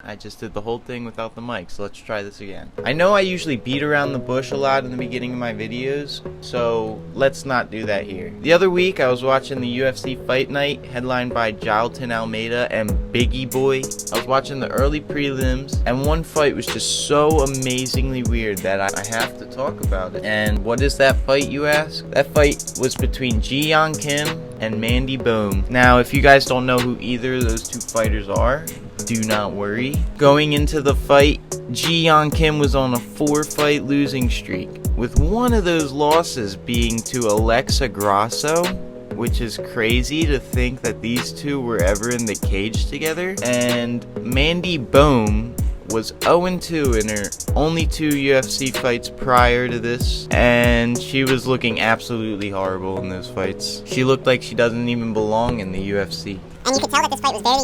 I just did the whole thing without the mic, so let's try this again. I know I usually beat around the bush a lot in the beginning of my videos, so let's not do that here. The other week, I was watching the UFC Fight Night, headlined by Jailton Almeida and Biggie Boy. I was watching the early prelims, and one fight was just so amazingly weird that I have to talk about it. And what is that fight, you ask? That fight was between Ji-Yeon Kim and Mandy Bohm. Now, if you guys don't know who either of those two fighters are, do not worry. Going into the fight, Ji-Yeon Kim was on a 4-fight losing streak, with one of those losses being to Alexa Grasso, which is crazy to think that these two were ever in the cage together. And Mandy Bohm was 0-2 in her only 2 UFC fights prior to this, and she was looking absolutely horrible in those fights. She looked like she doesn't even belong in the UFC. And you could tell that this fight was very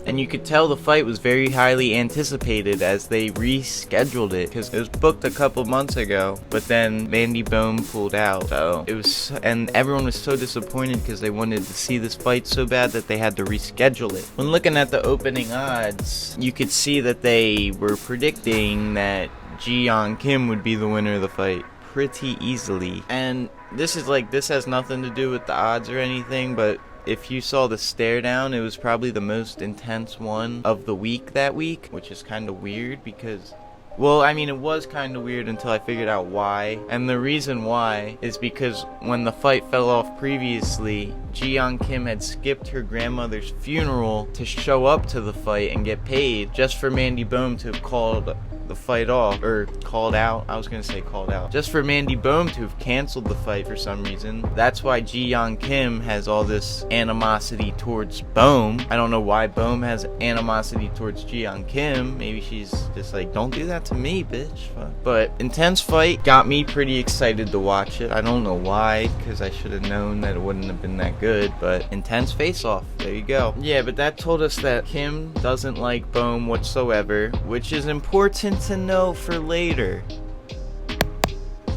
And you could tell the fight was very highly anticipated as they rescheduled it, because it was booked a couple months ago, but then Mandy Bohm pulled out. So it was, and everyone was so disappointed because they wanted to see this fight so bad that they had to reschedule it. When looking at the opening odds, you could see that they were predicting that Ji-Yeon Kim would be the winner of the fight pretty easily. And this has nothing to do with the odds or anything, but if you saw the stare down, it was probably the most intense one of the week that week, which is kind of weird because, well, I mean, it was kind of weird until I figured out why. And the reason why is because when the fight fell off previously, Ji-Yeon Kim had skipped her grandmother's funeral to show up to the fight and get paid, just for Mandy Bohm to have called the fight off, or called out. I was gonna say called out. Just for Mandy Bohm to have canceled the fight for some reason. That's why Ji-Yeon Kim has all this animosity towards Bohm. I don't know why Bohm has animosity towards Ji-Yeon Kim. Maybe she's just like, don't do that to me, bitch. But intense fight, got me pretty excited to watch it. I don't know why, because I should have known that it wouldn't have been that good, but intense face-off. There you go. Yeah, but that told us that Kim doesn't like Bohm whatsoever, which is important to know for later.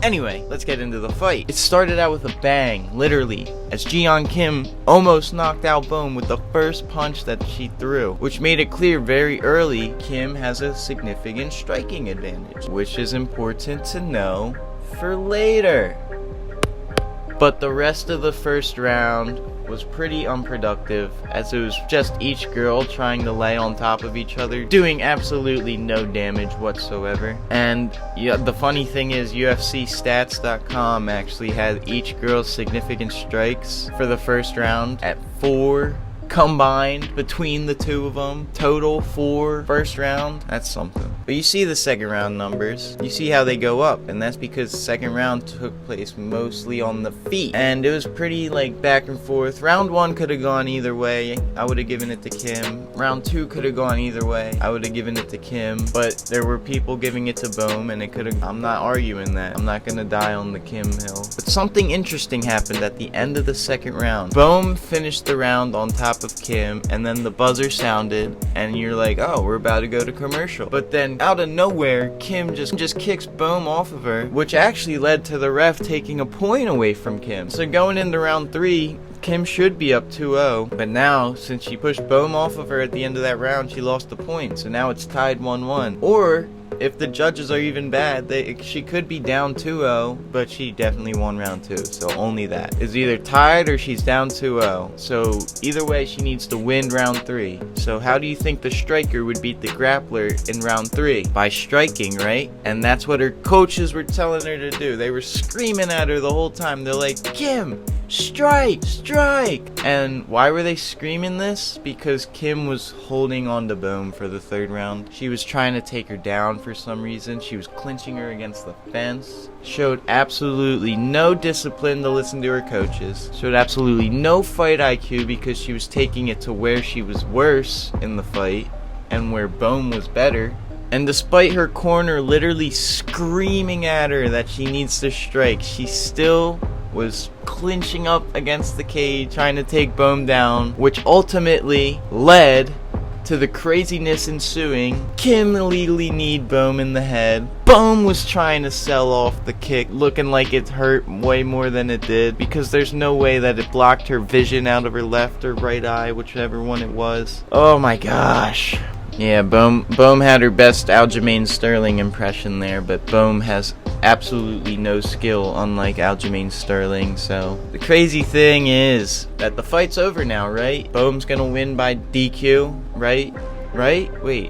Anyway, let's get into the fight. It started out with a bang, literally, as Ji-Yeon Kim almost knocked out Bohm with the first punch that she threw, which made it clear very early Kim has a significant striking advantage, which is important to know for later. But the rest of the first round was pretty unproductive, as it was just each girl trying to lay on top of each other, doing absolutely no damage whatsoever. And yeah, the funny thing is, UFCstats.com actually had each girl's significant strikes for the first round at 4 combined between the two of them. Total 4 first round. That's something. But you see the second round numbers. You see how they go up, and that's because the second round took place mostly on the feet. And it was pretty like back and forth. Round 1 could have gone either way. I would have given it to Kim. Round 2 could have gone either way. I would have given it to Kim. But there were people giving it to Bohm, and it could have. I'm not arguing that. I'm not gonna die on the Kim hill. But something interesting happened at the end of the second round. Bohm finished the round on top of Kim, and then the buzzer sounded, and you're like, oh, we're about to go to commercial. But then out of nowhere, Kim just kicks Bohm off of her, which actually led to the ref taking a point away from Kim. So going into round 3, Kim should be up 2-0, but now, since she pushed Bohm off of her at the end of that round, she lost the point, so now it's tied 1-1. Or if the judges are even bad, she could be down 2-0, but she definitely won round 2, so only that. It's either tied or she's down 2-0, so either way she needs to win round 3. So how do you think the striker would beat the grappler in round 3? By striking, right? And that's what her coaches were telling her to do. They were screaming at her the whole time. They're like, Kim, strike, strike! And why were they screaming this? Because Kim was holding on to Bohm for the third round. She was trying to take her down for some reason. She was clinching her against the fence. Showed absolutely no discipline to listen to her coaches. Showed absolutely no fight IQ because she was taking it to where she was worse in the fight and where Bohm was better. And despite her corner literally screaming at her that she needs to strike, she still was clinching up against the cage, trying to take Bohm down, which ultimately led to the craziness ensuing, Kim illegally kneed Bohm in the head. Bohm was trying to sell off the kick, looking like it hurt way more than it did, because there's no way that it blocked her vision out of her left or right eye, whichever one it was. Oh my gosh. Yeah, Bohm had her best Aljamain Sterling impression there, but Bohm has absolutely no skill, unlike Aljamain Sterling. So the crazy thing is that the fight's over now, right? Bohm's gonna win by DQ, right? Wait,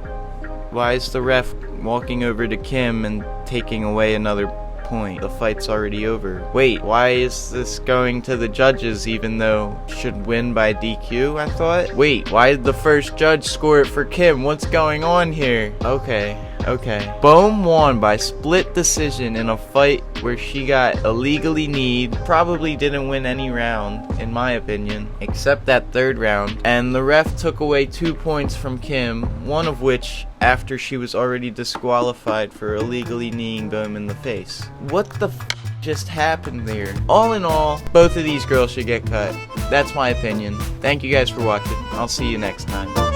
why is the ref walking over to Kim and taking away another point? The fight's already over. Wait, why is this going to the judges even though it should win by DQ, I thought? Wait, why did the first judge score it for Kim? What's going on here? Okay. Bohm won by split decision in a fight where she got illegally kneed. Probably didn't win any round, in my opinion, except that third round. And the ref took away 2 points from Kim, one of which after she was already disqualified for illegally kneeing Bohm in the face. What the just happened there? All in all, both of these girls should get cut. That's my opinion. Thank you guys for watching. I'll see you next time.